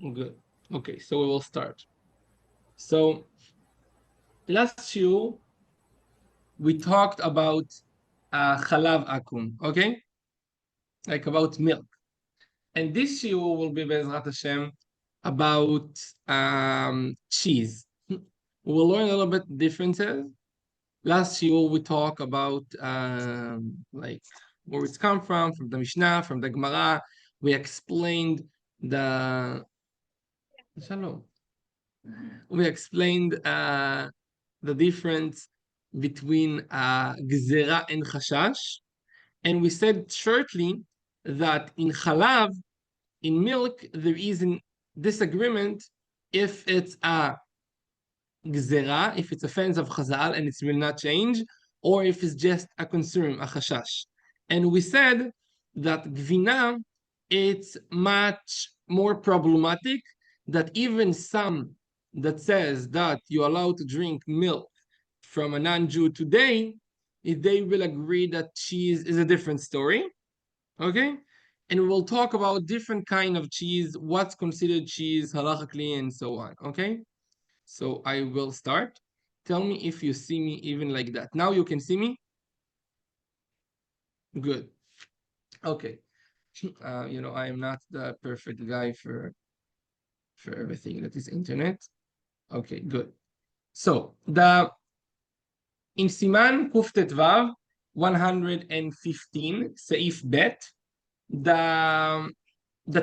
Good. Okay, so we will start. So last year we talked about chalav akum, okay? Like about milk. And this year will be Bezrat Hashem about cheese. We'll learn a little bit differences. Last year we talked about like where it's come from the Mishnah, from the Gemara. We explained the Shalom. We explained the difference between gzera and chashash, and we said shortly that in chalav, in milk, there is a disagreement if it's a gzera, if it's a fence of chazal and it will not change, or if it's just a concern, a chashash. And we said that gvina, it's much more problematic, that even some that says that you're allowed to drink milk from a non-Jew today, they will agree that cheese is a different story. Okay? And we will talk about different kind of cheese, what's considered cheese, halachically, and so on. Okay? So I will start. Tell me if you see me even like that. Now you can see me? Good. Okay. I am not the perfect guy for everything that is internet. Okay, good. So the in Siman Kuftet Vav 115 Seif Bet, the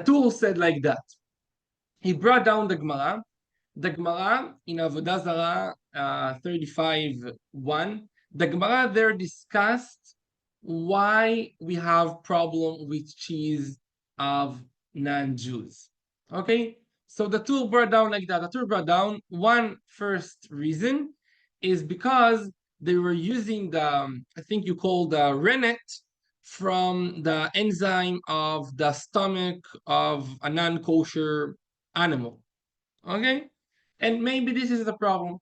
tool said like that. He brought down the Gemara. The Gemara in Avodah Zarah 35:1, the Gemara there discussed why we have problem with cheese of non-Jews. Okay, so the tool brought down like that. The tool brought down one first reason is because they were using the, I think you call the rennet from the enzyme of the stomach of a non-kosher animal. Okay, and maybe this is the problem.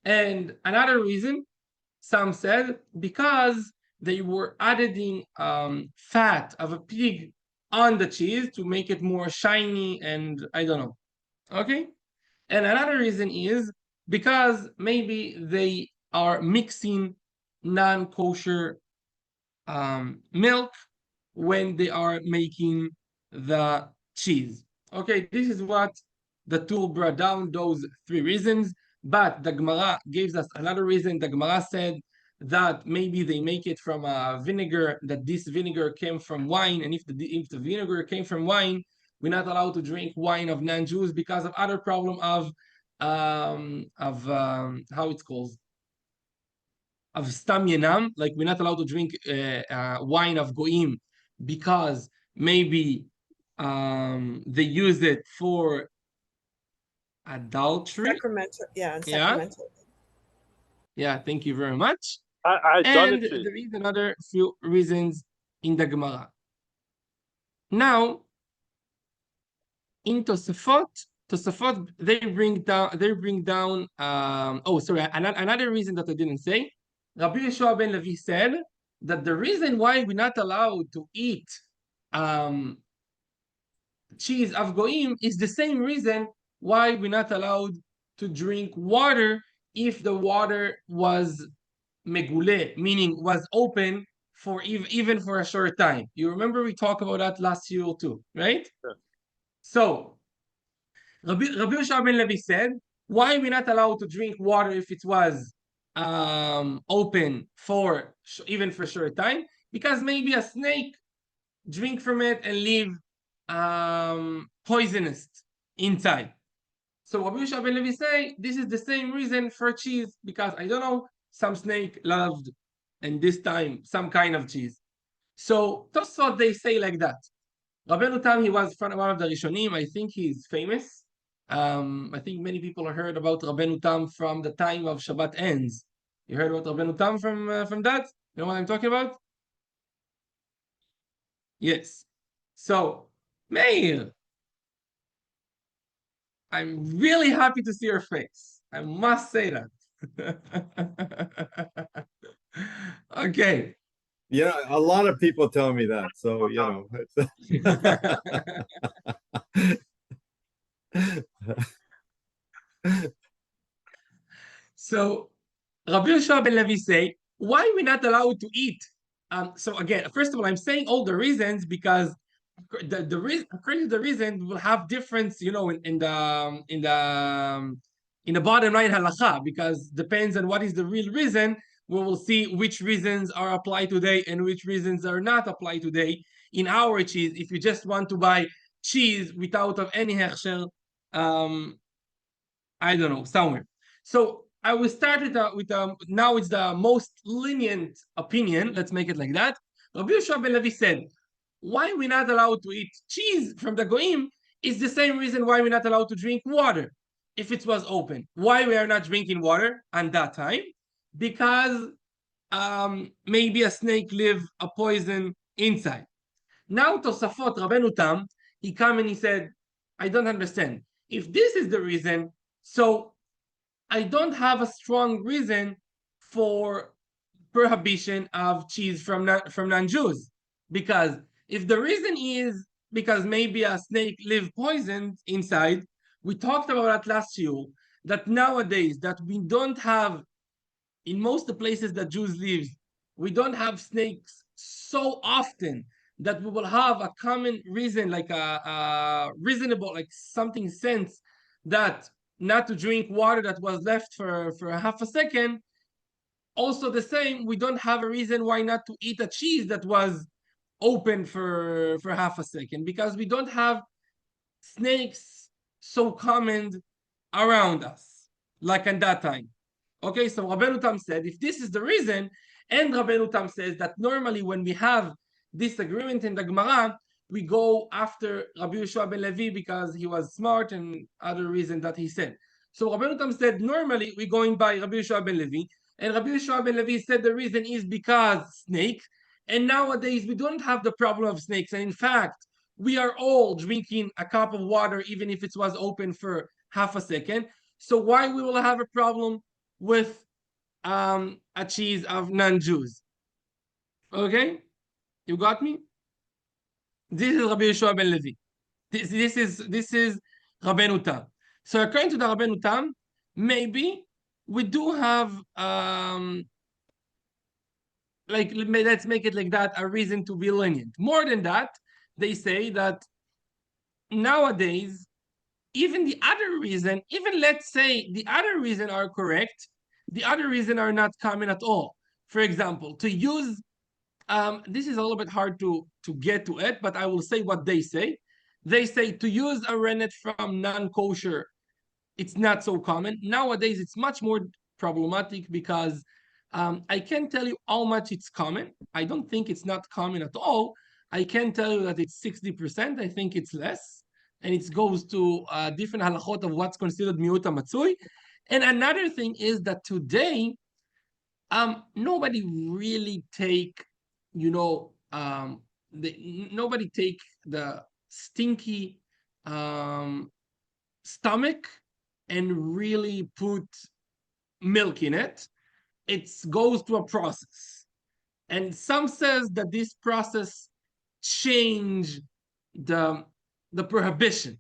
And another reason, some said, because they were adding fat of a pig on the cheese to make it more shiny, and I don't know. Okay, and another reason is because maybe they are mixing non-kosher milk when they are making the cheese. Okay, this is what the tool brought down, those three reasons. But the Gemara gives us another reason. The Gemara said that maybe they make it from a vinegar, that this vinegar came from wine, and if the vinegar came from wine, we're not allowed to drink wine of non-Jews because of other problem of how it's called, of stam yenam, like we're not allowed to drink wine of goim because maybe they use it for adultery. Sacramental, yeah, and Yeah, sacramental. yeah. Thank you very much. Idolatry. And there is another few reasons in the Gemara. Now, in Tosafot, they bring down. Oh, sorry. Another reason that I didn't say. Rabbi Yeshua ben Levi said that the reason why we're not allowed to eat cheese of goim is the same reason why we're not allowed to drink water if the water was megule, meaning was open for even for a short time. You remember we talked about that last year too, right? Sure. So Rabbi Yeshua ben Levi said, why are we not allowed to drink water if it was open for even for a short time? Because maybe a snake drink from it and leave poisonous inside. So Rabbi Yeshua ben Levi say this is the same reason for cheese, because I don't know, some snake loved and this time some kind of cheese. So Tosfot they say like that. Rabbeinu Tam, he was one of the Rishonim. I think he's famous. I think many people have heard about Rabbeinu Tam from the time of Shabbat ends. You heard about Rabbeinu Tam from that? You know what I'm talking about? Yes. So, Meir, I'm really happy to see your face. I must say that. Okay. Yeah, a lot of people tell me that. So, So Rabbi Yoshua ben Levi say, why we not allowed to eat? So again, first of all, I'm saying all the reasons because the reason, according to the reason, will have difference, in the bottom line halacha, because depends on what is the real reason. We will see which reasons are applied today and which reasons are not applied today. In our cheese, if you just want to buy cheese without of any hechsher, um, I don't know, somewhere. So I will start with now it's the most lenient opinion. Let's make it like that. Rabbi Yoshua ben Levi said, why we're not allowed to eat cheese from the goyim is the same reason why we're not allowed to drink water if it was open. Why we are not drinking water at that time? Because maybe a snake live a poison inside. Now Tosafot Rabbeinu Tam, he come and he said, I don't understand. If this is the reason, so I don't have a strong reason for prohibition of cheese from non-Jews, because if the reason is because maybe a snake live poisoned inside, we talked about that last year. That nowadays that we don't have in most of the places that Jews live, we don't have snakes so often that we will have a common reason, like a reasonable, like something sense that not to drink water that was left for a half a second. Also, the same, we don't have a reason why not to eat a cheese that was open for half a second, because we don't have snakes so common around us like in that time. Okay, so Rabbeinu Tam said, if this is the reason, and Rabbeinu Tam says that normally when we have disagreement in the Gemara, we go after Rabbi Yoshua ben Levi because he was smart and other reason that he said. So Rabbeinu Tam said, normally we're going by Rabbi Yoshua ben Levi, and Rabbi Yoshua ben Levi said the reason is because snakes, and nowadays we don't have the problem of snakes, and in fact, we are all drinking a cup of water even if it was open for half a second. So why we will have a problem with a cheese of non-Jews? Okay, you got me. This is Rabbi Yeshua ben Levi. This is Rabbeinu Tam. So according to the Rabbeinu Tam, maybe we do have like, let's make it like that, a reason to be lenient. More than that, they say that nowadays, even the other reason, even let's say the other reason are correct, the other reason are not common at all. For example, to use this is a little bit hard to get to it, but I will say what they say. They say to use a rennet from non-kosher, it's not so common. Nowadays, it's much more problematic because I can't tell you how much it's common. I don't think it's not common at all. I can tell you that it's 60%. I think it's less. And it goes to different halachot of what's considered miuta matzui. And another thing is that today, nobody really take, nobody take the stinky stomach and really put milk in it. It goes through a process, and some says that this process change the prohibition.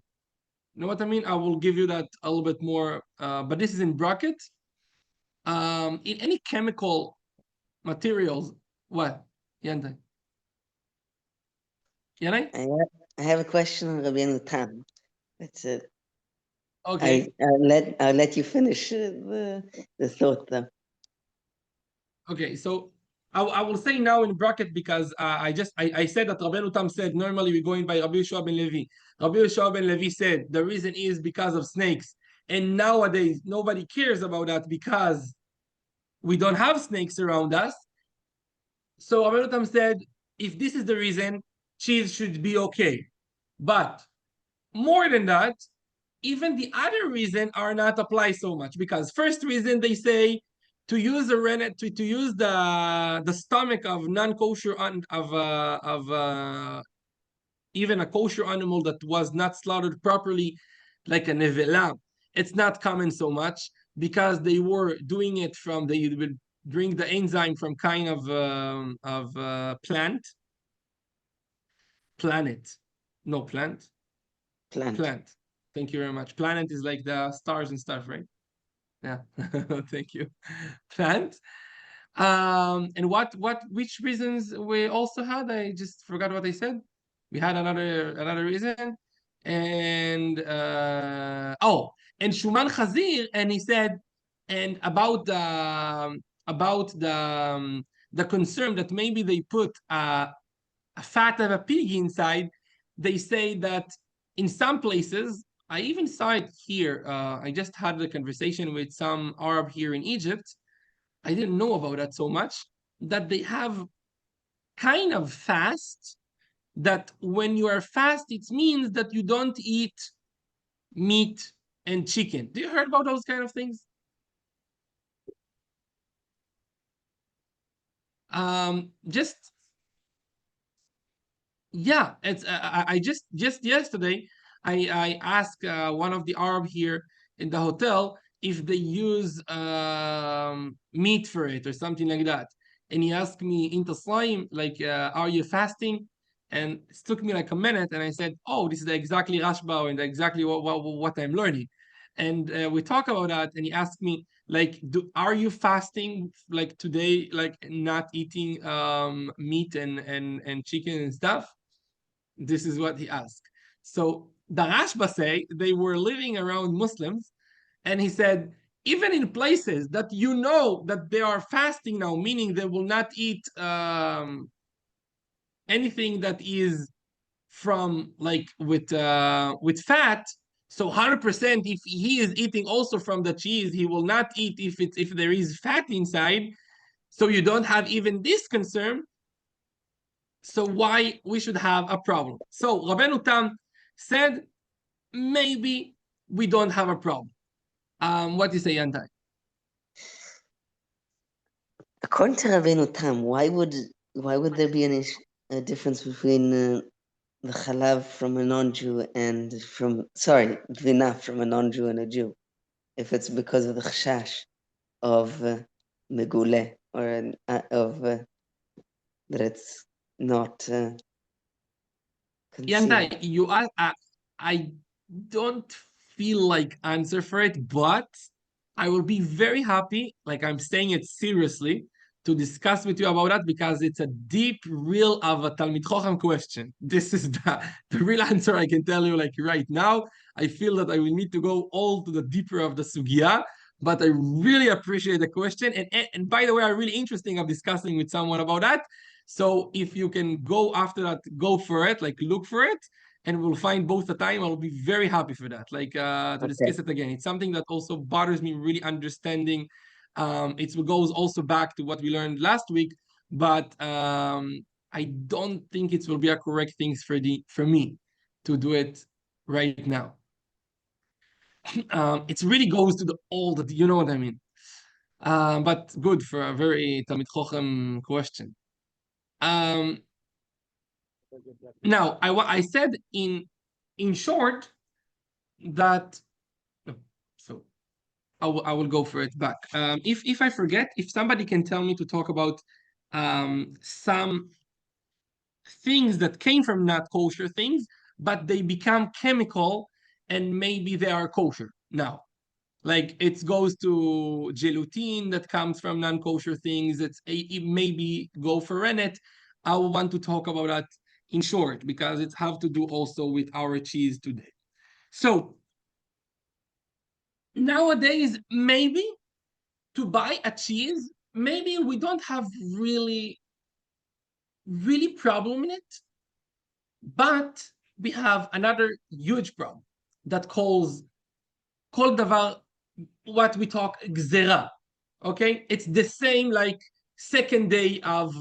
You know what I mean? I will give you that a little bit more, but this is in bracket. In any chemical materials, what? Yanda. Yanai? I have a question on Rabbeinu Tam. That's it. Okay. I'll let you finish the thought though. Okay, so I will say now in bracket because I said that Rabbeinu Tam said normally we're going by Rabbi Yoshua ben Levi. Rabbi Yoshua ben Levi said the reason is because of snakes, and nowadays nobody cares about that because we don't have snakes around us. So Rabbeinu Tam said if this is the reason, cheese should be okay. But more than that, even the other reason are not apply so much, because first reason they say to use the rennet to use the stomach of non-kosher of even a kosher animal that was not slaughtered properly, like a nevela, it's not common so much because they were doing it from, they would bring the enzyme from kind of planet, no plant. Plant. Thank you very much. Planet is like the stars and stuff, right? Yeah, thank you. Plant. And which reasons we also had? I just forgot what I said. We had another reason, and and Shuman Khazir, and he said, and about the concern that maybe they put a fat of a pig inside. They say that in some places, I even saw it here. I just had a conversation with some Arab here in Egypt. I didn't know about that so much, that they have kind of fast, that when you are fast, it means that you don't eat meat and chicken. Do you heard about those kind of things? Just Yeah, it's I just yesterday I asked one of the Arab here in the hotel if they use meat for it or something like that, and he asked me into slime like are you fasting? And it took me like a minute, and I said, oh, this is exactly Rashba and exactly what I'm learning, and we talk about that, and he asked me like, are you fasting like today, like not eating meat and chicken and stuff? This is what he asked. So the Rashba say they were living around Muslims, and he said, even in places that you know that they are fasting now, meaning they will not eat anything that is from like with fat. So 100%, if he is eating also from the cheese, he will not eat if there is fat inside. So you don't have even this concern. So why we should have a problem? So Rabbeinu Tam said maybe we don't have a problem. What do you say, Yantai? According to Rabbeinu Tam, why would there be a difference between the chalav from a non-Jew and gvina from a non-Jew and a Jew, if it's because of the chashash of megule, or of that it's not concealed? Yantai, I don't feel like answer for it, but I will be very happy, like I'm saying it seriously, to discuss with you about that because it's a deep, real of a Talmid Chacham question. This is the real answer I can tell you like right now. I feel that I will need to go all to the deeper of the sugya, but I really appreciate the question. And by the way, I'm really interesting of discussing with someone about that. So if you can go after that, go for it, like look for it, and we'll find both the time. I'll be very happy for that, like to Okay. discuss it again. It's something that also bothers me really understanding. It goes also back to what we learned last week, but I don't think it will be a correct thing for me to do it right now. It really goes to the old, you know what I mean. But good for a very Talmid Chochem question. Um, Now, I said in short that so I will go for it back. If I forget, if somebody can tell me to talk about some things that came from not kosher things, but they become chemical and maybe they are kosher now. Like it goes to gelatin that comes from non-kosher things. It maybe go for rennet. I want to talk about that in short because it have to do also with our cheese today. So nowadays, maybe to buy a cheese, maybe we don't have really problem in it, but we have another huge problem that calls כל דבר, what we talk gzera. Okay, it's the same like second day of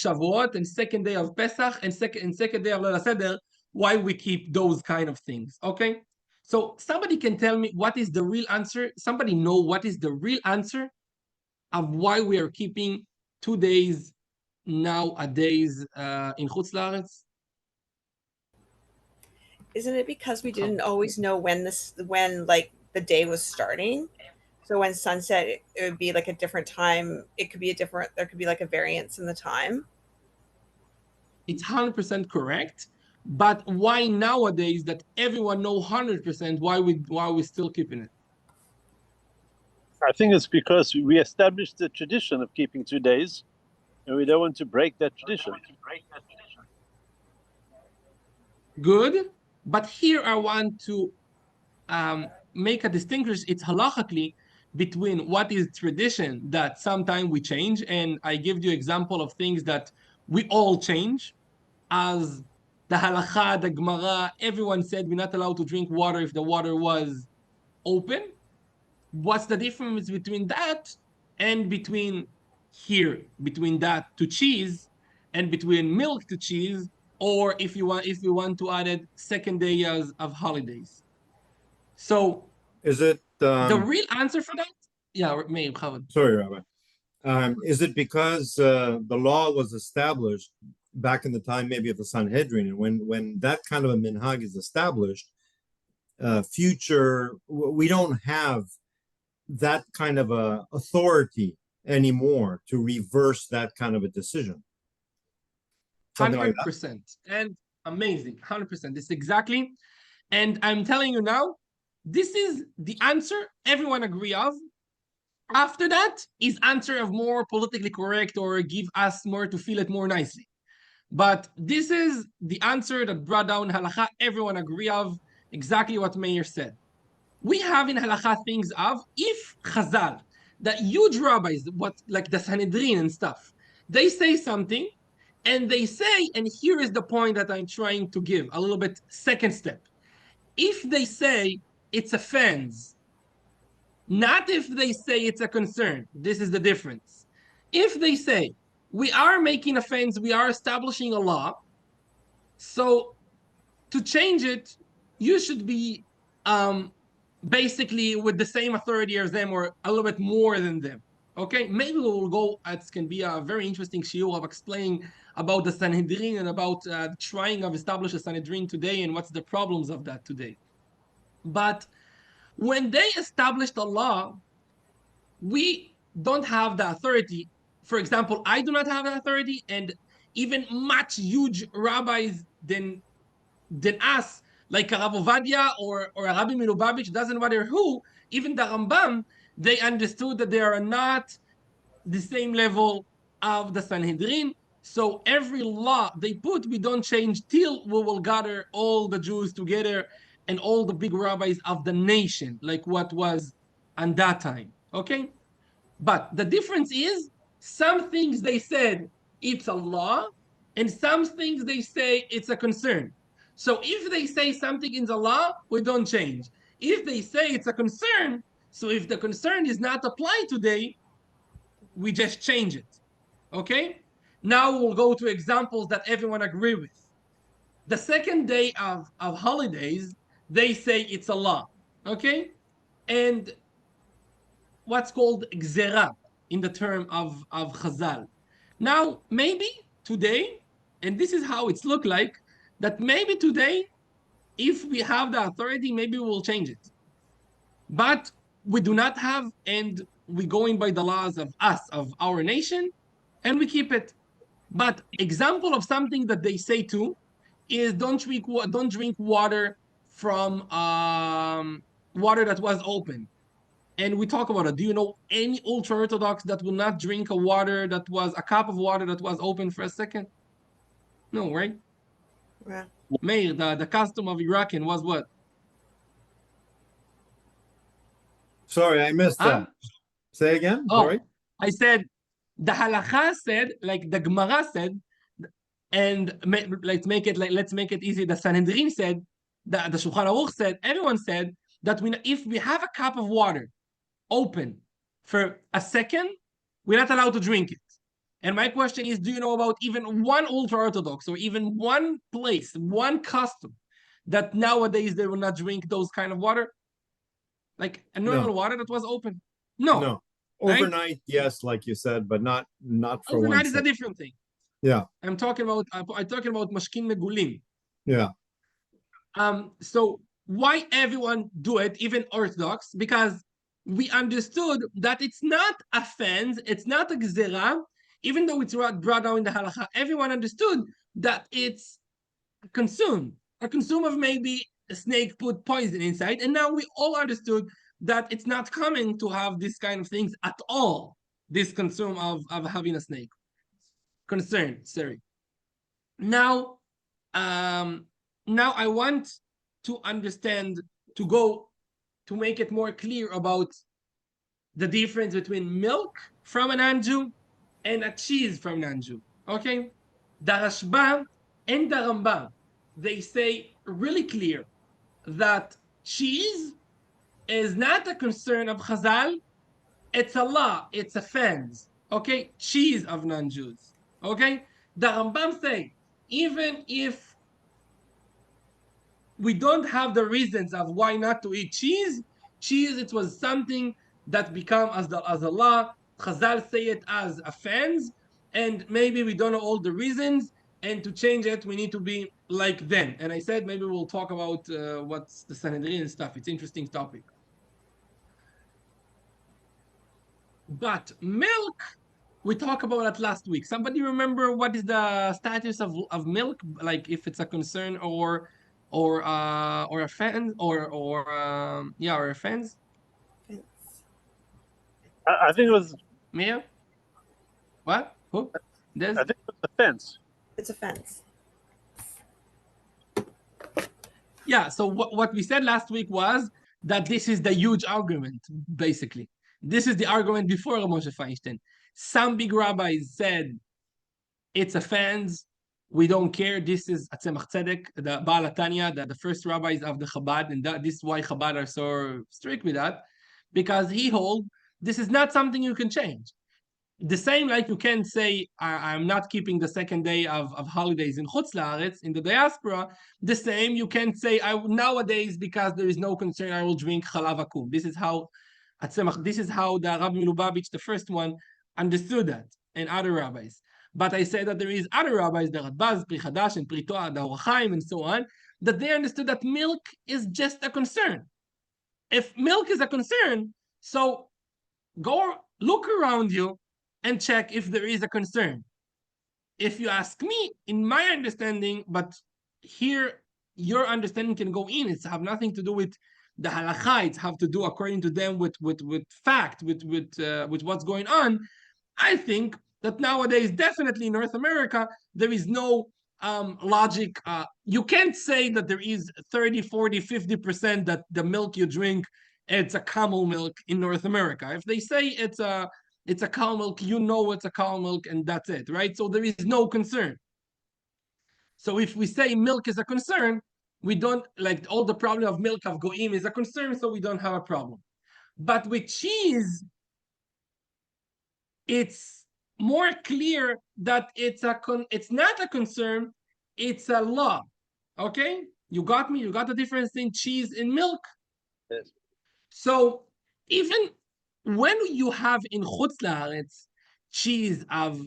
Shavuot and second day of Pesach and second day of Leil HaSeder. Why we keep those kind of things? Okay, so somebody can tell me what is the real answer. Somebody know what is the real answer of why we are keeping 2 days nowadays in Chutz La'aretz? Isn't it because we didn't always know when like the day was starting? So when sunset, it would be like a different time. It could be there could be like a variance in the time. It's 100% correct, but why nowadays that everyone know 100% why we still keeping it? I think it's because we established the tradition of keeping 2 days, and we don't want to break that tradition. Good, but here I want to make a distinction. It's halachically between what is tradition that sometimes we change, and I give you example of things that we all change, as the halacha, the Gemara, everyone said we're not allowed to drink water if the water was open. What's the difference between that and between between that to cheese and between milk to cheese, or if you want to add it second day of holidays? So Is it the real answer for that, yeah, Meir, sorry, Rabbi. Is it because the law was established back in the time maybe of the Sanhedrin, and when that kind of a minhag is established, we don't have that kind of a authority anymore to reverse that kind of a decision. 100%. And amazing, 100%. This exactly. And I'm telling you now, this is the answer everyone agree of. After that is answer of more politically correct or give us more to feel it more nicely. But this is the answer that brought down halakha everyone agree of, exactly what Meir said. We have in halakha things of, if Chazal, the huge rabbis, what like the Sanhedrin and stuff, they say something, and they say, and here is the point that I'm trying to give, a little bit second step. If they say it's offense, not if they say it's a concern, this is the difference. If they say, we are making offense, we are establishing a law, so to change it, you should be basically with the same authority as them or a little bit more than them. Okay, maybe we'll go, it can be a very interesting shiur of explaining about the Sanhedrin and about trying to establish a Sanhedrin today and what's the problems of that today. But when they established a law, we don't have the authority. For example, I do not have the authority, and even much huge rabbis than us, like a Rav Ovadia or a Rabbi Milubavitch, doesn't matter who, even the Rambam, they understood that they are not the same level of the Sanhedrin. So every law they put, we don't change till we will gather all the Jews together and all the big rabbis of the nation, like what was on that time. Okay? But the difference is, some things they said it's a law, and some things they say it's a concern. So if they say something in the law, we don't change. If they say it's a concern, so if the concern is not applied today, we just change it. Okay? Now we'll go to examples that everyone agree with. The second day of holidays, they say it's a law. Okay? And what's called gzera in the term of Chazal. Now, maybe today, and this is how it's look like, that maybe today, if we have the authority, maybe we'll change it. But we do not have, and we're going by the laws of us, of our nation, and we keep it. But example of something that they say too is don't drink water from water that was open. And we talk about it. Do you know any ultra-Orthodox that will not drink a cup of water that was open for a second? No, right? Yeah. Meir, the custom of Iraqi was what? Sorry, I missed that. Say again. Oh, Sorry. I said, the halakha said, like the Gemara said, and let's make it easy. The Sanhedrin said, the Shulchan Aruch said, everyone said that if we have a cup of water open for a second, we're not allowed to drink it. And my question is, do you know about even one ultra-Orthodox or even one place, one custom that nowadays they will not drink those kind of water? Like a normal water that was open? No. Overnight, right? yes, like you said, but not for overnight one is second. a different thing. Yeah. I'm talking about mashkin megulim. Yeah. So why everyone do it, even Orthodox? Because we understood that it's not a fence, it's not a gzera, even though it's brought down in the halacha. Everyone understood that it's a consume of maybe a snake put poison inside, and now we all understood that it's not common to have this kind of things at all. This concern of having a snake. Concern, sorry. Now, now I want to understand, to make it more clear about the difference between milk from an anju and a cheese from an anju. Okay? The Rashba and the Rambam, they say really clear that cheese is not a concern of Chazal, it's a law, it's a fence. Okay? Cheese of non-Jews. Okay? The Rambam say, even if we don't have the reasons of why not to eat cheese, it was something that become as a law. Chazal say it as a fence, and maybe we don't know all the reasons, and to change it, we need to be like them. And I said maybe we'll talk about what's the Sanhedrin and stuff. It's an interesting topic. But milk, we talked about it last week. Somebody remember what is the status of milk? Like if it's a concern or a fence or a fence? I think it was. Mia? What? Who? Des? I think it was the fence. It's a fence. Yeah. So what we said last week was that this is the huge argument. Basically, this is the argument before Moshe Feinstein. Some big rabbis said it's a fence. We don't care. This is Atzemach Tzedek, the Baal HaTanya, the first rabbis of the Chabad, and this is why Chabad are so strict with that, because he holds this is not something you can change. The same like you can say, I'm not keeping the second day of holidays in Chutz La'aretz, in the diaspora. The same you can say, nowadays, because there is no concern, I will drink Chalav Akum. This is how the Rabbi Lubavitch, the first one, understood that, and other rabbis. But I said that there is other rabbis, the Radbaz, Pri Chadash, and Pri Toa, the Or HaChaim, and so on, that they understood that milk is just a concern. If milk is a concern, so go look around you and check if there is a concern. If you ask me, in my understanding, but here your understanding can go in. It's have nothing to do with the halakha. It's have to do according to them with fact, with what's going on. I think that nowadays, definitely in North America, there is no logic. You can't say that there is 30, 40, 50% that the milk you drink, it's a camel milk in North America. If they say it's a cow milk, you know it's a cow milk, and that's it, right? So there is no concern. So if we say milk is a concern, we don't, like all the problem of milk of goyim is a concern, so we don't have a problem. But with cheese, it's more clear that it's not a concern, it's a law. Okay? You got me? You got the difference in cheese and milk? Yes. So even when you have in Chutz La'aretz cheese of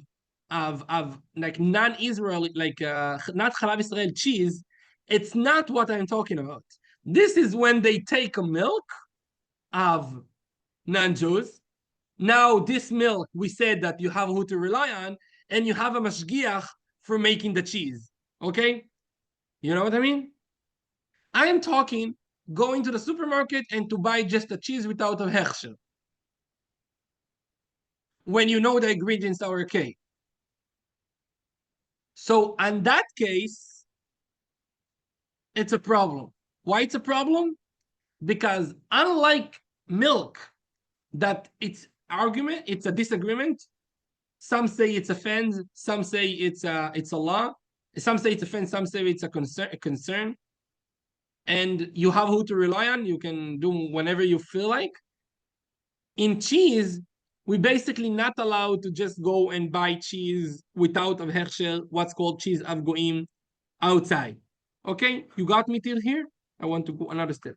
like non-Israeli, like not Chalav Israel cheese, it's not what I'm talking about. This is when they take a milk of non-Jews. Now this milk, we said that you have who to rely on, and you have a mashgiach for making the cheese. Okay? You know what I mean? I am talking going to the supermarket and to buy just the cheese without a hechsher, when you know the ingredients are okay. So in that case, it's a problem. Why it's a problem? Because unlike milk, that it's a disagreement. Some say it's a fence, some say it's a law, some say it's a fence, some say it's a concern. And you have who to rely on, you can do whenever you feel like. In cheese, we basically not allowed to just go and buy cheese without a hechsher, what's called cheese of goyim, outside. Okay, you got me till here? I want to go another step.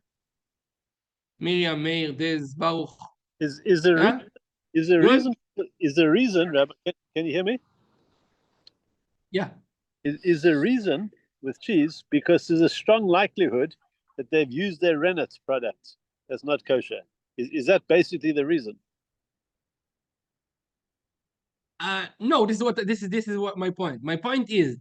Miriam, Meir, Des, Baruch. Is there reason, Rabbi? Can you hear me? Yeah. Is there reason with cheese because there's a strong likelihood that they've used their rennet product that's not kosher? Is that basically the reason? No, this is what my point. My point is,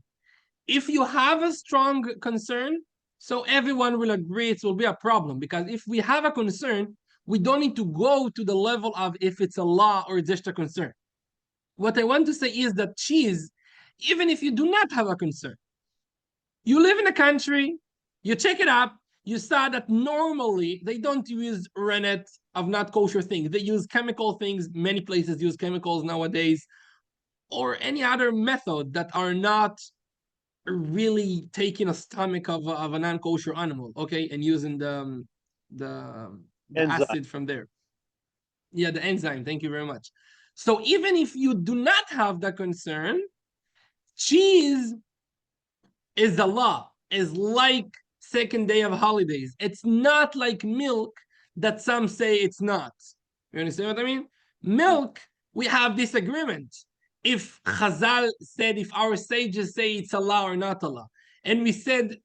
if you have a strong concern, so everyone will agree it will be a problem, because if we have a concern, we don't need to go to the level of if it's a law or just a concern. What I want to say is that cheese, even if you do not have a concern, you live in a country, you check it up, you saw that normally they don't use rennet of not kosher things. They use chemical things. Many places use chemicals nowadays, or any other method that are not really taking a stomach of a non-kosher animal, okay, and using the Enzyme. acid from there. Yeah, the enzyme. Thank you very much. So even if you do not have the concern, cheese is a law, is like second day of holidays. It's not like milk that some say it's not. You understand what I mean? Milk, we have disagreement. If Chazal said, if our sages say it's a law or not a law, and we said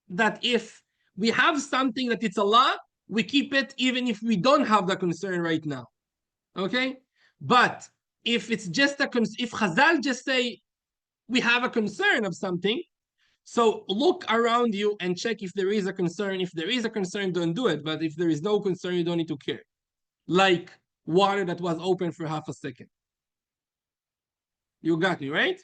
that if we have something that it's a law, we keep it even if we don't have the concern right now. Okay? But if it's just if Chazal just say we have a concern of something, so look around you and check if there is a concern. If there is a concern, don't do it. But if there is no concern, you don't need to care. Like water that was open for half a second. You got me, right?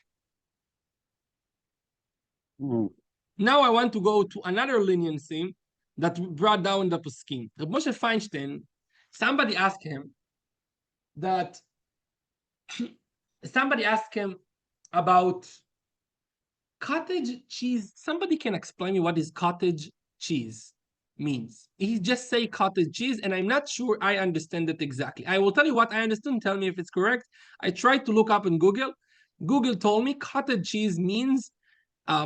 Mm. Now I want to go to another leniency that brought down the poskim. Moshe Feinstein, somebody asked him that about cottage cheese. Somebody can explain me what is cottage cheese means. He just say cottage cheese, and I'm not sure I understand it exactly. I will tell you what I understand. Tell me if it's correct. I tried to look up in Google. Google told me cottage cheese means,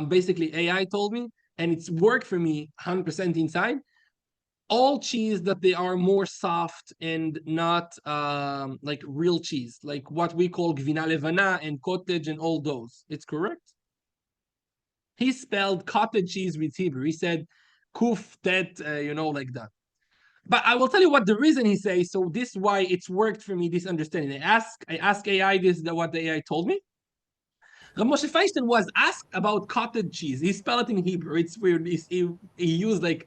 basically AI told me, and it's worked for me 100% inside. All cheese that they are more soft and not like real cheese, like what we call gvina levana and cottage and all those. It's correct. He spelled cottage cheese with Hebrew. He said kuf tet, like that. But I will tell you what the reason he says. So this is why it's worked for me. This understanding. I ask AI. This is what the AI told me. Rabbi Moshe Feinstein was asked about cottage cheese. He spelled it in Hebrew. It's weird. He used like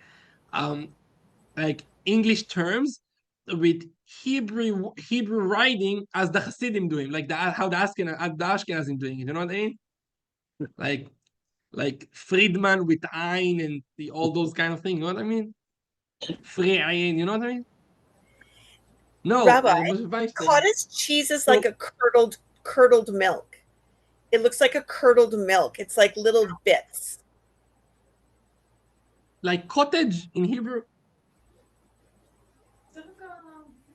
English terms with Hebrew writing as the Hasidim doing, like how the Ashkenazim doing it. You know what I mean? Like Friedman with Ein and all those kind of things. You know what I mean? Freien, you know what I mean? No, Rabbi, cottage cheese is like a curdled milk. It looks like a curdled milk. It's like little bits. Like cottage in Hebrew.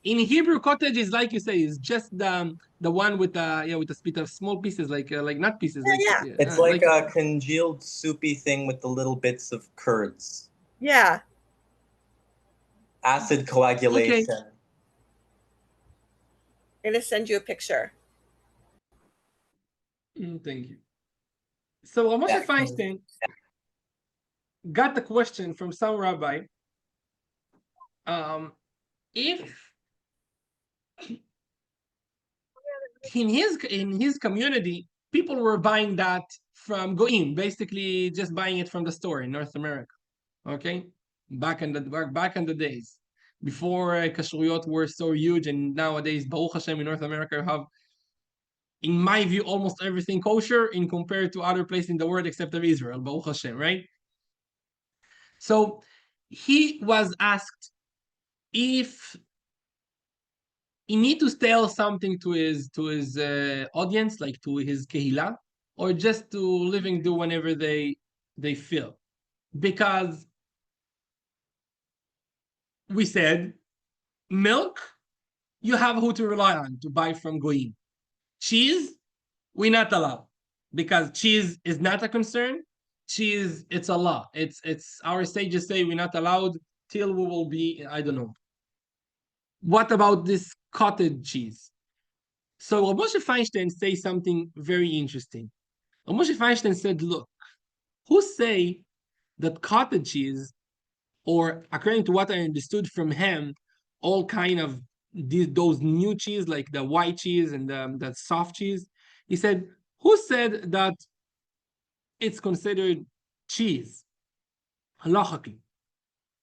In Hebrew, cottage is like you say, is just the one with the spit of small pieces, like not pieces. Yeah. It's like a congealed soupy thing with the little bits of curds. Yeah. Acid coagulation. Okay. I'm gonna send you a picture. Thank you. So Moshe Feinstein got the question from some rabbi. If in his community, people were buying that from Goim, basically just buying it from the store in North America. Okay, back in the days before Kashrut were so huge, and nowadays Baruch Hashem in North America have, in my view, almost everything kosher in compared to other places in the world except of Israel. Baruch Hashem, right? So he was asked if he need to tell something to his audience, like to his kehila, or just to live and do whenever they feel, because we said milk you have who to rely on to buy from goyim. Cheese we not allowed because cheese is not a concern. Cheese, it's a law. It's our sages say we're not allowed till we will be, I don't know. What about this cottage cheese? So Moshe Feinstein says something very interesting. Moshe Feinstein said, look, who say that cottage cheese, or according to what I understood from him, all kind of those new cheese, like the white cheese and that soft cheese, he said, who said that it's considered cheese halachically?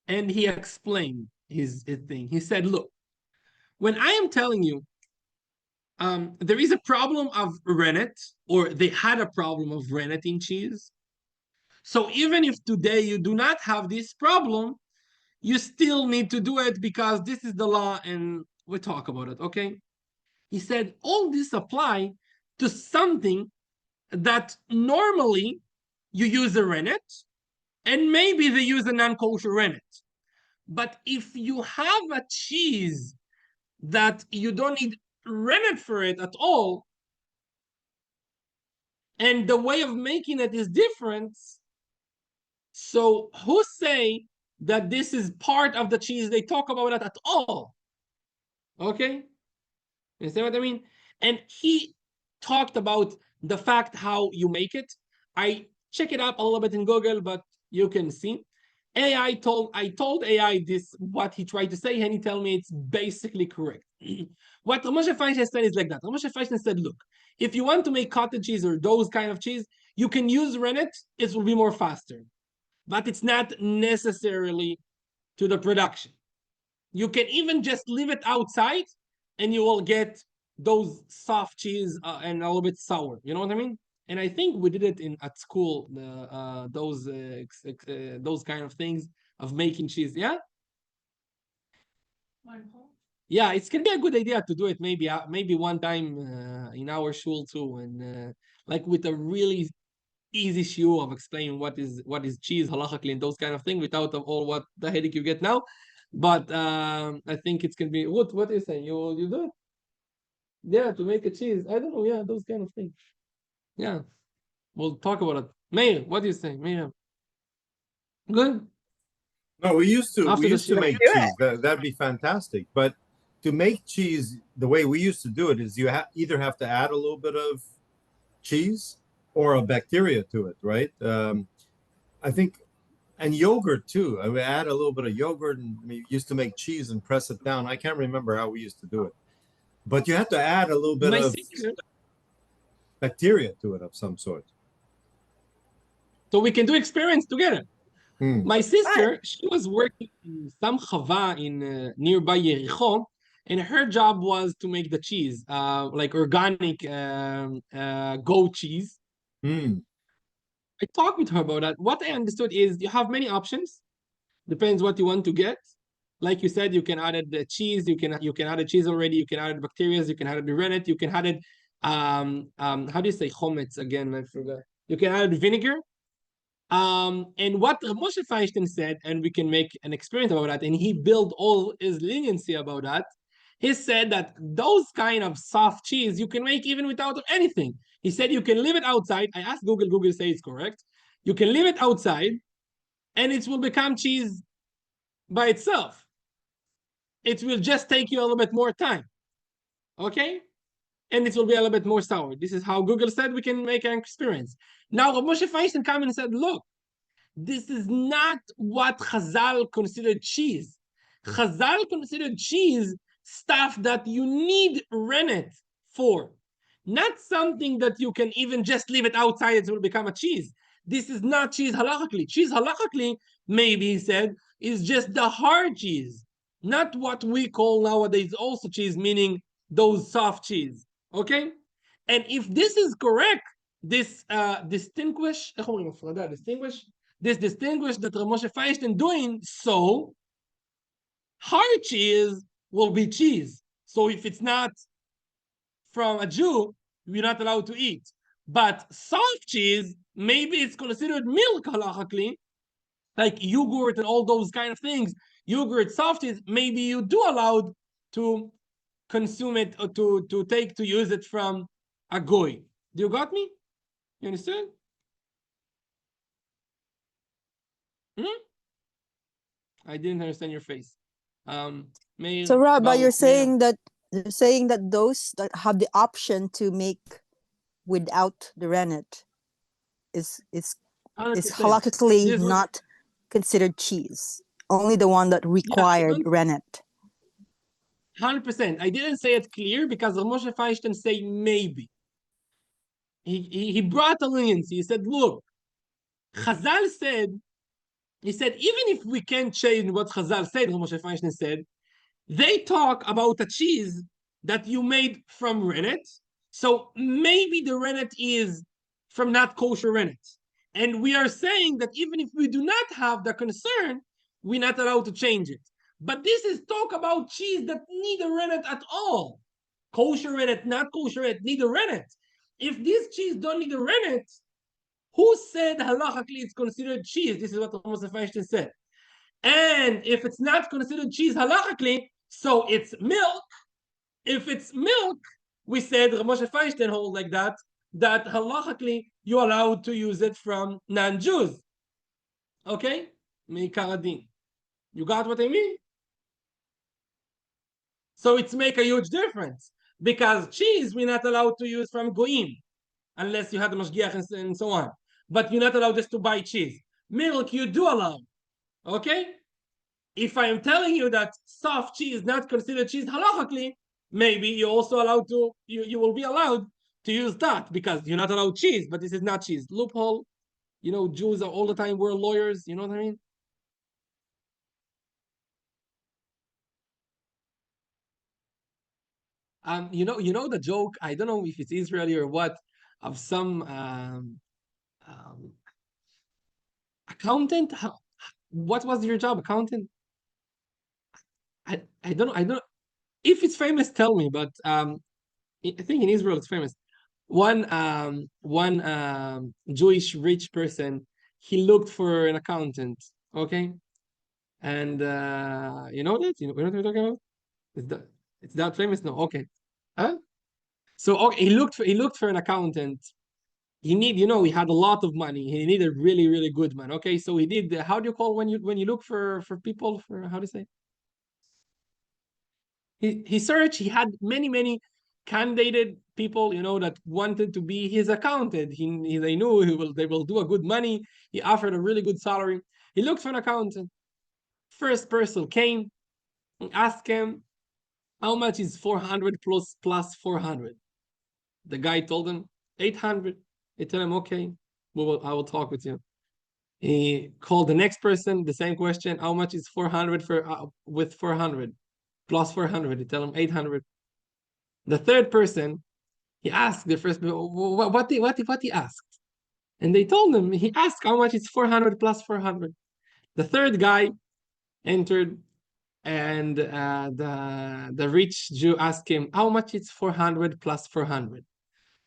And he explained his thing. He said, look, when I am telling you there is a problem of rennet, or they had a problem of rennet in cheese. So even if today you do not have this problem, you still need to do it because this is the law and we talk about it, okay? He said all this apply to something that normally you use a rennet and maybe they use a non-kosher rennet. But if you have a cheese that you don't need rennet for it at all, and the way of making it is different, so who say that this is part of the cheese? They talk about it at all. Okay? You see what I mean? And he talked about the fact how you make it. I check it up a little bit in Google, but you can see. I told AI this, what he tried to say, and he told me it's basically correct. What Moshe Feinstein said is like that. Moshe Feinstein said, look, if you want to make cottage cheese or those kind of cheese, you can use rennet, it will be more faster. But it's not necessarily to the production. You can even just leave it outside and you will get those soft cheese and a little bit sour. You know what I mean? And I think we did it at school, those kind of things of making cheese. Yeah? Yeah, it's gonna be a good idea to do it maybe one time in our shul too, and like with a really easy shoe of explaining what is cheese halachically and those kind of things without all what the headache you get now. But I think it's gonna be what are you saying? You do it? Yeah, to make a cheese. I don't know. Yeah, those kind of things. Yeah, we'll talk about it. Meir, what do you say, Meir? Good. No, we used to After the make Do cheese. That'd be fantastic. But to make cheese, the way we used to do it is you either have to add a little bit of cheese or a bacteria to it, right? I think, and yogurt too. I would add a little bit of yogurt, and we used to make cheese and press it down. I can't remember how we used to do it, but you have to add a little bit My of sister, bacteria to it of some sort. so we can do experiments together. Hmm. My sister, she was working in some chava in nearby Yericho, and her job was to make the cheese, like organic goat cheese. Hmm. I talked with her about that. What I understood is you have many options. Depends what you want to get. Like you said, you can add the cheese. You can add the cheese already. You can add the bacteria. You can add the rennet. You can add it. How do you say chometz again? I forgot. You can add vinegar. And what Moshe Feinstein said, and we can make an experiment about that, and he built all his leniency about that. He said that those kind of soft cheese you can make even without anything. He said you can leave it outside. I asked Google, Google says it's correct. You can leave it outside, and it will become cheese by itself. It will just take you a little bit more time. Okay? And it will be a little bit more sour. This is how Google said we can make an experience. Now, Moshe Feinstein came and said, look, this is not what Chazal considered cheese. Chazal considered cheese stuff that you need rennet for, not something that you can even just leave it outside, it will become a cheese. This is not cheese halachically. Cheese halachically, maybe he said, is just the hard cheese, not what we call nowadays also cheese, meaning those soft cheese. Okay? And if this is correct, this distinguish that Moshe Feinstein doing, so hard cheese will be cheese. So if it's not from a Jew, we're not allowed to eat. But soft cheese, maybe it's considered milk halachically, like yogurt and all those kind of things. Yogurt, soft cheese, maybe you do allowed to consume it or to use it from a goy. Do you got me? You understand? I didn't understand your face. So Rabbi, you're saying that those that have the option to make without the rennet is 100%. halakhically not considered cheese. Only the one that required rennet. 100%. I didn't say it clear because Moshe Feinstein say maybe. He brought a leniency. He said, look, Chazal said He said, even if we can't change what Chazal said, Moshe Feinstein said, they talk about a cheese that you made from rennet. So maybe the rennet is from not kosher rennet. And we are saying that even if we do not have the concern, we're not allowed to change it. But this is talk about cheese that need a rennet at all. Kosher rennet, not kosher rennet, need a rennet. If this cheese don't need a rennet, who said halachically it's considered cheese? This is what Moshe Feinstein said. And if it's not considered cheese halachically, so it's milk. If it's milk, we said Moshe Feinstein hold like that halachically you're allowed to use it from non-Jews. Okay? Mikaradin. You got what I mean? So it's make a huge difference because cheese we're not allowed to use from goyim unless you have the mashgiach and so on. But you're not allowed just to buy cheese. Milk you do allow. Okay? If I am telling you that soft cheese is not considered cheese halachically, maybe you're also allowed to, you will be allowed to use that because you're not allowed cheese, but this is not cheese. Loophole, Jews are all the time, we're lawyers, you know what I mean? You know the joke, I don't know if it's Israeli or what, of some accountant. What was your job, accountant? I don't know. If it's famous, tell me. But I think in Israel it's famous. One Jewish rich person, he looked for an accountant. Okay, and you know that you know what we're talking about. It's that famous? No. Okay. Huh? So okay, he looked for an accountant. He had a lot of money. He needed a really really good man. Okay, so he did. How do you call when you look for people for how to say? He searched. He had many candidated people, that wanted to be his accountant. They knew they will do a good money. He offered a really good salary. He looked for an accountant. First person came and asked him, how much is 400 plus 400? The guy told him 800. He told him, okay, I will talk with you. He called the next person, the same question, how much is 400 with 400? Plus 400. He tell him 800. The third person, he asked the first people, what he asked. And they told him, he asked how much is 400 plus 400. The third guy entered and the rich Jew asked him, how much is 400 plus 400?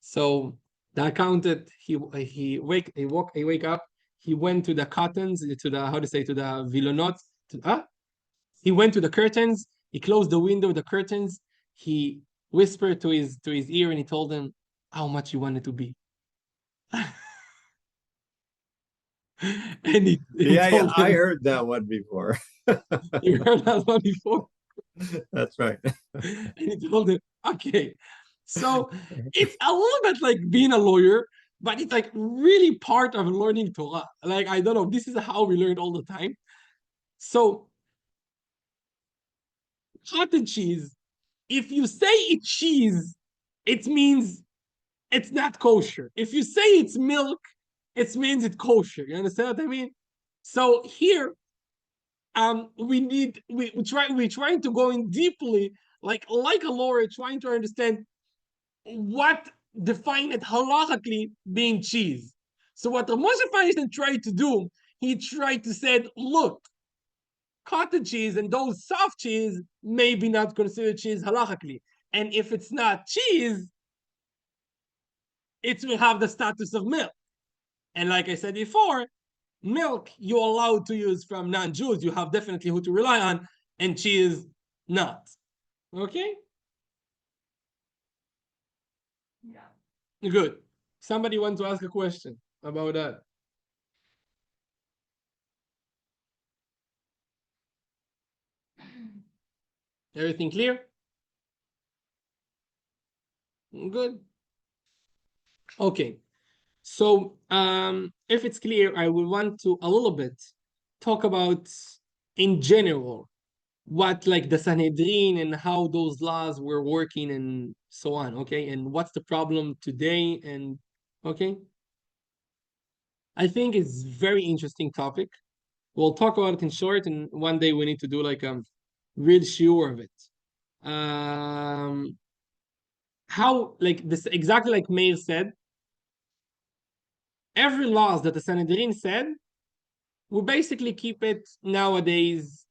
So the accountant, he wake up, he went to the curtains, to the vilonot. He went to the curtains, he closed the window, the curtains, he whispered to his ear and he told him how much he wanted to be. And he told him, I heard that one before. You heard that one before? That's right. And he told him, okay. So it's a little bit like being a lawyer, but it's like really part of learning Torah. Like, I don't know, this is how we learn all the time. So cottage cheese, if you say it's cheese, it means it's not kosher. If you say it's milk, it means it's kosher. You understand what I mean? So here, we're trying to go in deeply, like a lawyer, trying to understand what define it halachically being cheese. So what the Moshe Feinstein tried to do, he tried to say, look, cottage cheese and those soft cheese may be not considered cheese halachically. And if it's not cheese, it will have the status of milk. And like I said before, milk you're allowed to use from non-Jews. You have definitely who to rely on, and cheese not. Okay? Yeah. Good. Somebody wants to ask a question about that. Everything clear? Good. Okay. So if it's clear, I will want to a little bit talk about in general what like the Sanhedrin and how those laws were working and so on. Okay. And what's the problem today? And okay. I think it's very interesting topic. We'll talk about it in short, and one day we need to do like a real shiur of it. How, like this, exactly like Meir said, every laws that the Sanhedrin said, we basically keep it nowadays.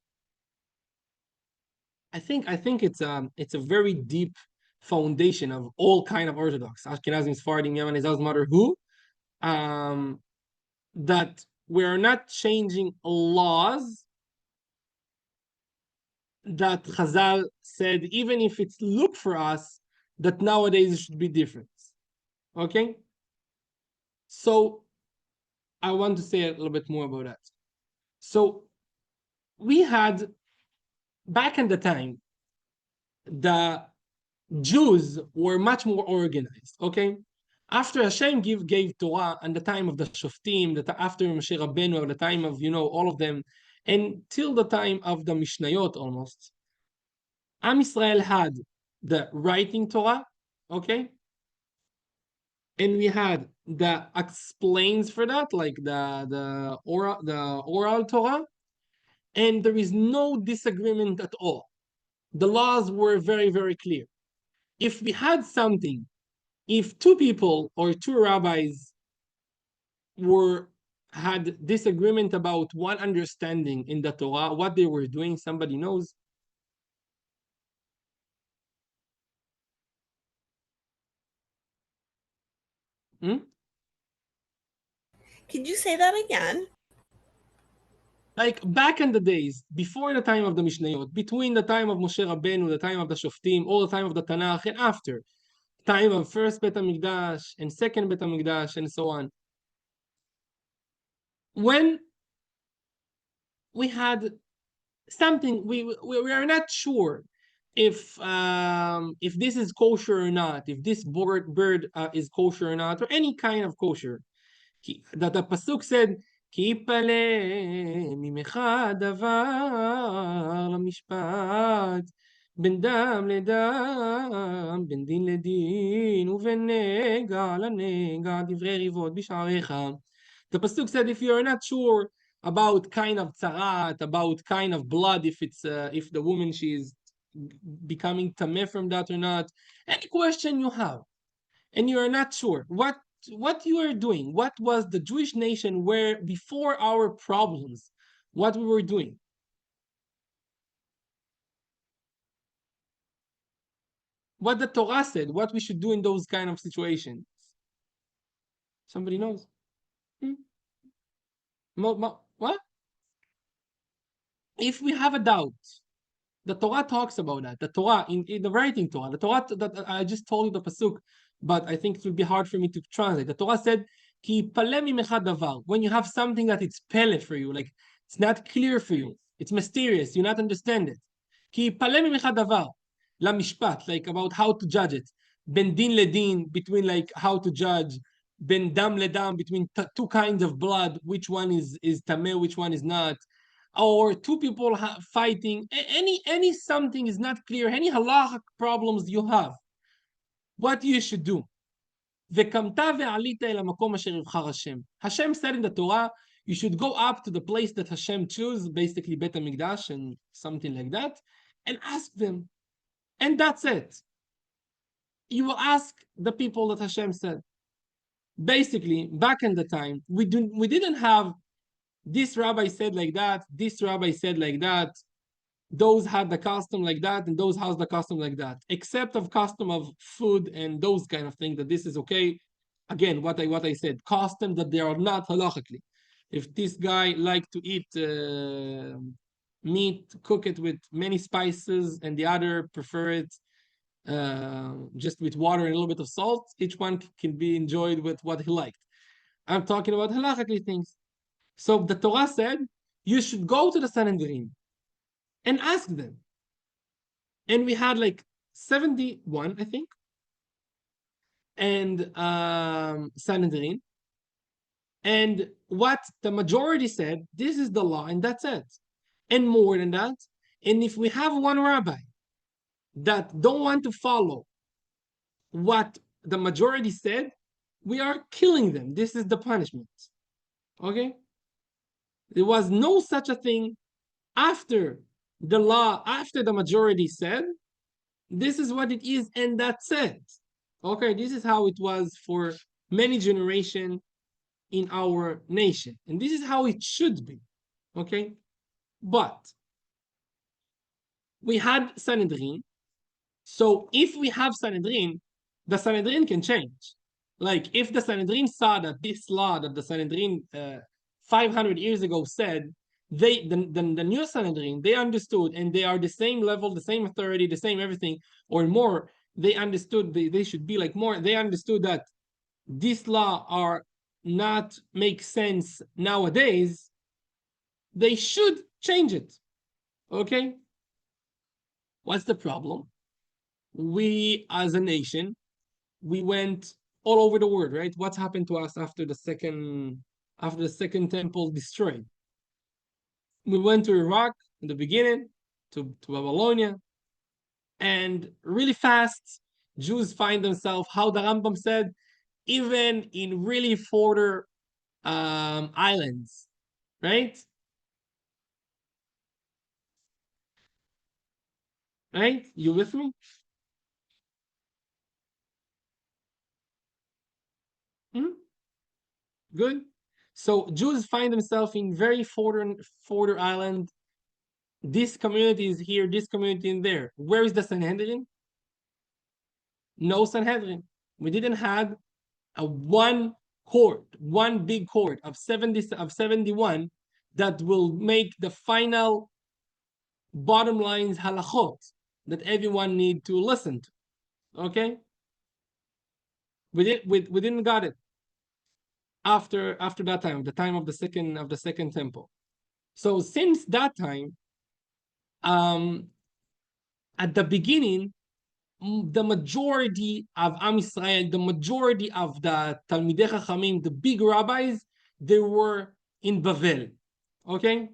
I think it's a very deep foundation of all kind of Orthodox, Ashkenazim, Sephardim, Yemenis, doesn't matter who, that we're not changing laws that Chazal said, even if it's look for us, that nowadays it should be different. Okay? So I want to say a little bit more about that. So we had, back in the time, the Jews were much more organized, okay? After Hashem gave Torah and the time of the Shoftim, after Moshe Rabbeinu, the time of, all of them, and till the time of the Mishnayot almost, Am Yisrael had the writing Torah, okay? And we had the explains for that, like the oral Torah, and there is no disagreement at all. The laws were very, very clear. If we had something, if two people or two rabbis had disagreement about one understanding in the Torah, what they were doing, somebody knows? Could you say that again? Like back in the days, before the time of the Mishnayot, between the time of Moshe Rabbeinu, the time of the Shoftim, all the time of the Tanakh, and after, time of first Bet HaMikdash and second Bet HaMikdash, and so on. When we had something, we are not sure if this is kosher or not, if this bird is kosher or not, or any kind of kosher. That the pasuk said, כי יפלא ממך דבר למשפט, בין דם לדם, בין דין לדין, ובין נגע לנגע, דברי ריבות בשעריך. The pasuk said, if you are not sure about kind of tzarat, about kind of blood, if it's if the woman, she is becoming tameh from that or not, any question you have, and you are not sure what you are doing, what was the Jewish nation where before our problems, what we were doing. What the Torah said, what we should do in those kind of situations. Somebody knows? What? If we have a doubt, the Torah talks about that. The Torah, in the writing Torah, the Torah that I just told you the pasuk, but I think it will be hard for me to translate. The Torah said, "Ki yipaleh mimecha davar." When you have something that it's pele for you, like it's not clear for you, it's mysterious, you not understand it. Ki yipaleh mimecha davar, la mishpat, like about how to judge it. Ben din ledin, between like how to judge. Ben dam ledam, between two kinds of blood, which one is tameh, which one is not. Or two people fighting, any something is not clear, any halachic problems you have, what you should do. Hashem said in the Torah, you should go up to the place that Hashem chose, basically Bet HaMikdash and something like that, and ask them. And that's it. You will ask the people that Hashem said. Basically, back in the time, we didn't have this rabbi said like that, this rabbi said like that, those had the custom like that, and those has the custom like that, except of custom of food and those kind of things, that this is okay. Again, what I said, custom that they are not halachically. If this guy like to eat meat, cook it with many spices, and the other prefer it just with water and a little bit of salt, each one can be enjoyed with what he liked. I'm talking about halachically things. So the Torah said, you should go to the Sanhedrin and ask them. And we had like 71, I think, and Sanhedrin. And what the majority said, this is the law, and that's it. And more than that, and if we have one rabbi that don't want to follow what the majority said, we are killing them. This is the punishment. Okay? There was no such a thing after the law, after the majority said, this is what it is, and that's it. Okay, this is how it was for many generations in our nation. And this is how it should be. Okay? But we had Sanhedrin. So if we have Sanhedrin, the Sanhedrin can change. Like if the Sanhedrin saw that this law that the Sanhedrin 500 years ago said, the new Sanhedrin, they understood, and they are the same level, the same authority, the same everything, or more. They understood they should be like more. They understood that this law are not make sense nowadays. They should change it. Okay? What's the problem? We as a nation, we went all over the world, right? What's happened to us after the second temple destroyed? We went to Iraq in the beginning, to Babylonia, and really fast, Jews find themselves, how the Rambam said, even in really further islands, right? Right? You with me? Hmm? Good. So Jews find themselves in very further island. This community is here, this community in there. Where is the Sanhedrin? No Sanhedrin. We didn't have a one big court of 71 that will make the final bottom lines halachot that everyone need to listen to. Okay? We didn't got it after that time, the time of the second temple. So since that time, at the beginning, the majority of Am Yisrael, the majority of the Talmidei Chachamim, the big rabbis, they were in Bavel, okay?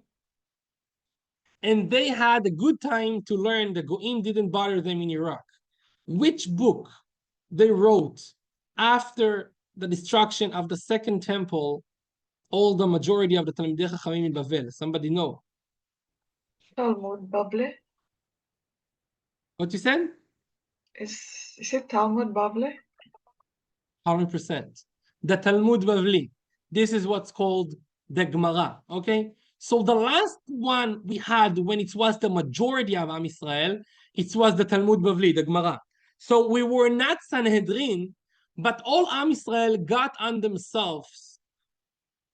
And they had a good time to learn. The Goim didn't bother them in Iraq. Which book they wrote after the destruction of the second temple, all the majority of the Talmidei Chachamim in Bavel? Somebody know? Talmud Bavli. What you said? Is it Talmud Bavli? 100%. The Talmud Bavli. This is what's called the Gemara. Okay? So the last one we had when it was the majority of Am Yisrael, it was the Talmud Bavli, the Gemara. So we were not Sanhedrin, but all Am Yisrael got on themselves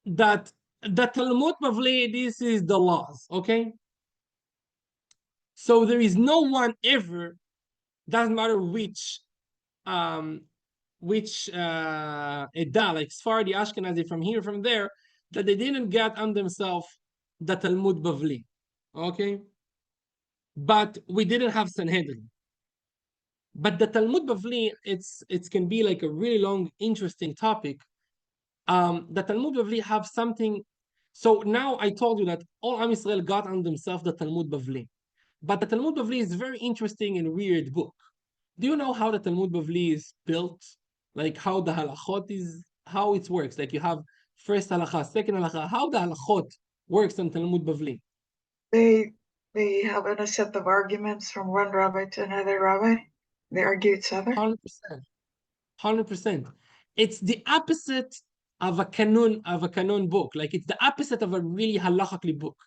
that the Talmud Bavli, this is the laws. Okay? So there is no one ever, doesn't matter which Edah, like Sephardi, Ashkenazi, from here, from there, that they didn't get on themselves the Talmud Bavli. Okay? But we didn't have Sanhedrin. But the Talmud Bavli, it can be like a really long, interesting topic. The Talmud Bavli have something. So now I told you that all Am Yisrael got on themselves the Talmud Bavli. But the Talmud Bavli is a very interesting and weird book. Do you know how the Talmud Bavli is built? Like how the halachot is, how it works? Like you have first halacha, second halacha. How the halachot works in Talmud Bavli? They have a set of arguments from one rabbi to another rabbi. They argue each other. 100%. 100%. It's the opposite of a canon book. Like it's the opposite of a really halachically book.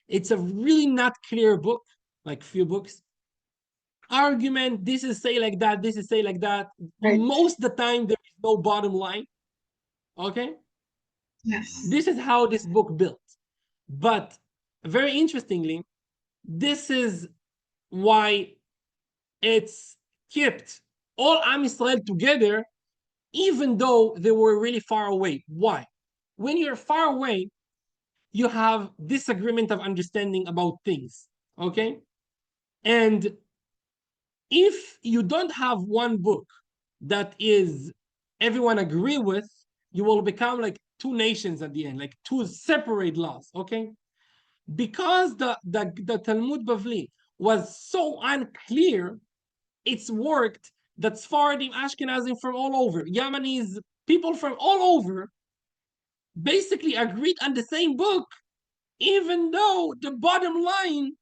It's a really not clear book, like few books. Argument, this is say like that, this is say like that. Right. Most of the time, there is no bottom line. Okay? Yes. This is how this book built. But very interestingly, this is why it's kept all Am Yisrael together, even though they were really far away. Why? When you're far away, you have disagreement of understanding about things. Okay? And if you don't have one book that is everyone agree with, you will become like two nations at the end, like two separate laws, okay? Because the Talmud Bavli was so unclear, it's worked that Sephardim, Ashkenazim from all over, Yemenis, people from all over, basically agreed on the same book, even though the bottom line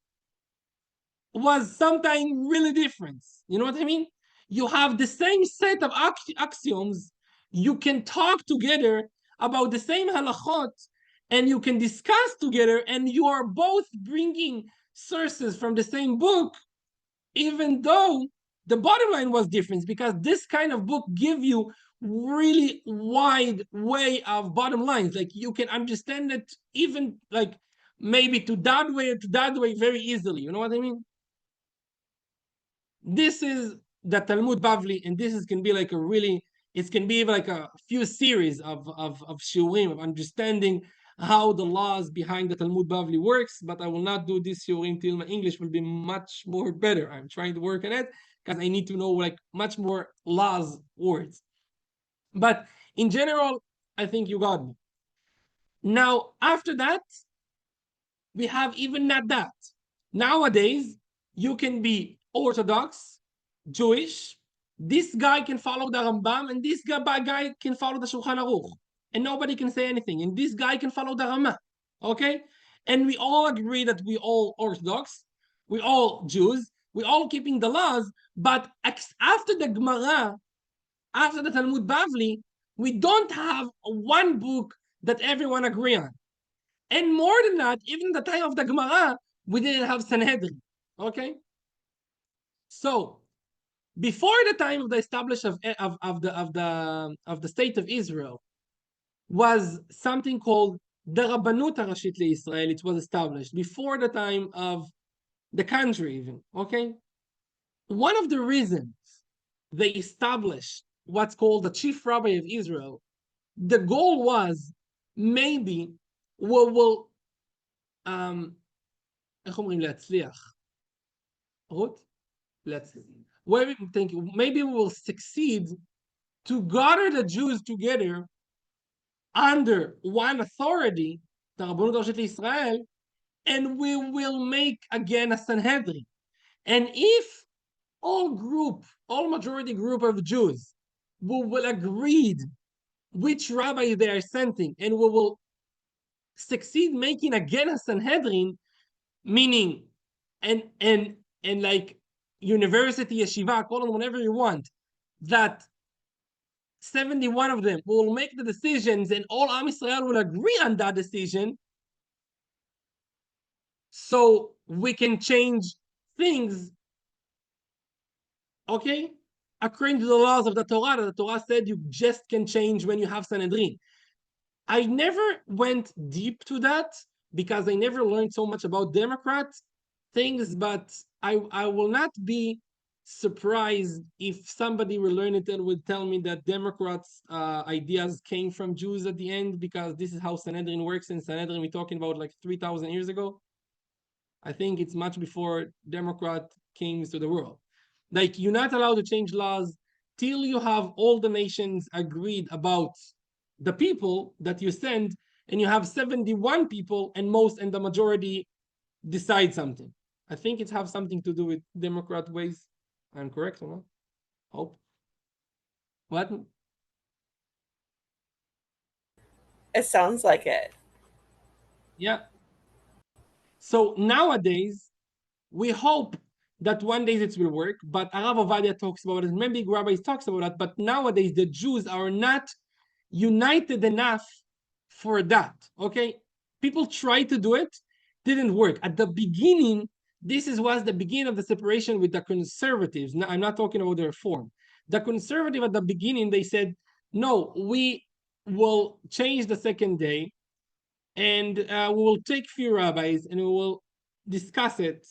was something really different. You know what I mean? You have the same set of axioms. You can talk together about the same halachot, and you can discuss together, and you are both bringing sources from the same book, even though the bottom line was different, because this kind of book give you really wide way of bottom lines. Like you can understand it even like maybe to that way or to that way very easily. You know what I mean? This is the Talmud Bavli, and this is can be like a really, it can be like a few series of shiurim, of understanding how the laws behind the Talmud Bavli works, but I will not do this shiurim till my English will be much more better. I'm trying to work on it because I need to know like much more laws words. But in general, I think you got me. Now, after that, we have even not that. Nowadays, you can be Orthodox, Jewish. This guy can follow the Rambam, and this guy can follow the Shulchan Aruch, and nobody can say anything. And this guy can follow the Ramah, okay? And we all agree that we all Orthodox, we all Jews, we all keeping the laws. But after the Gemara, after the Talmud Bavli, we don't have one book that everyone agree on. And more than that, even the time of the Gemara, we didn't have Sanhedrin. Okay? So before the time of the establishment of the state of Israel, was something called the Rabbanut HaRashit LeIsrael. It was established before the time of the country, even. Okay? One of the reasons they established what's called the chief rabbi of Israel, the goal was maybe we will איך אומרים להצליח? רות? Thank you. Maybe we will succeed to gather the Jews together under one authority, the Rabbanut HaRashit LeIsrael, and we will make again a Sanhedrin. And if all majority group of Jews will agree which rabbi they are sending, and we will succeed making again a Sanhedrin, meaning and like university, yeshiva, call them whatever you want, that 71 of them will make the decisions and all Am Yisrael will agree on that decision, so we can change things, okay, according to the laws of the Torah. The Torah said you just can change when you have Sanhedrin. I never went deep to that because I never learned so much about Democrat things, but I will not be surprised if somebody will learn it and would tell me that Democrats' ideas came from Jews at the end, because this is how Sanhedrin works. In Sanhedrin, we're talking about like 3,000 years ago. I think it's much before Democrat came to the world. Like, you're not allowed to change laws till you have all the nations agreed about the people that you send, and you have 71 people and the majority decide something. I think it has something to do with Democrat ways. I'm correct or not? Hope. What? It sounds like it. Yeah. So nowadays, we hope that one day it will work, but Arav Ovadia talks about it, many big rabbis talks about that, but nowadays the Jews are not united enough for that, okay? People try to do it, didn't work. At the beginning, was the beginning of the separation with the conservatives. Now, I'm not talking about the reform. The conservative at the beginning, they said, no, we will change the second day, and we will take few rabbis and we will discuss it,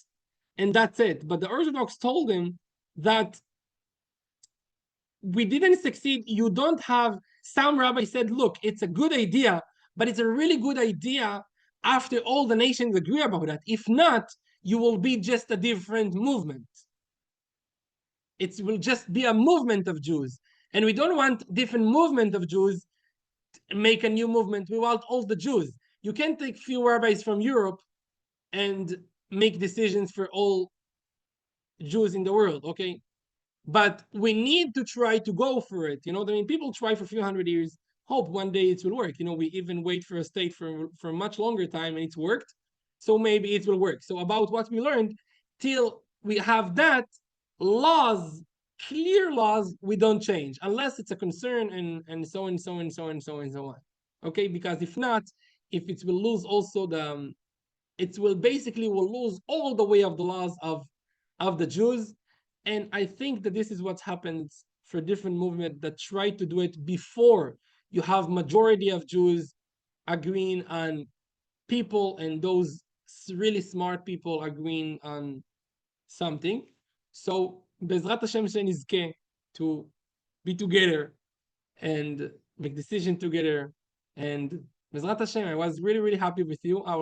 and that's it. But the Orthodox told them that we didn't succeed. You don't have, some rabbi said, look, it's a good idea, but it's a really good idea after all the nations agree about it. If not, you will be just a different movement. It will just be a movement of Jews. And we don't want different movement of Jews to make a new movement. We want all the Jews. You can't take few rabbis from Europe and make decisions for all Jews in the world, okay? But we need to try to go for it. You know what I mean? People try for a few hundred years. hope one day it will work. We even wait for a state for a much longer time and it's worked. So maybe it will work. So about what we learned, till we have that, laws, clear laws, we don't change unless it's a concern and so and so and so and so and so on. Okay, because if not, if it will lose also it will basically lose all the way of the laws of the Jews. And I think that this is what happens for different movements that try to do it before you have majority of Jews agreeing on people and those really smart people agreeing on something. So Bezrat Hashem שנזכה to be together and make decision together. And Bezrat Hashem, I was really, really happy with you. I will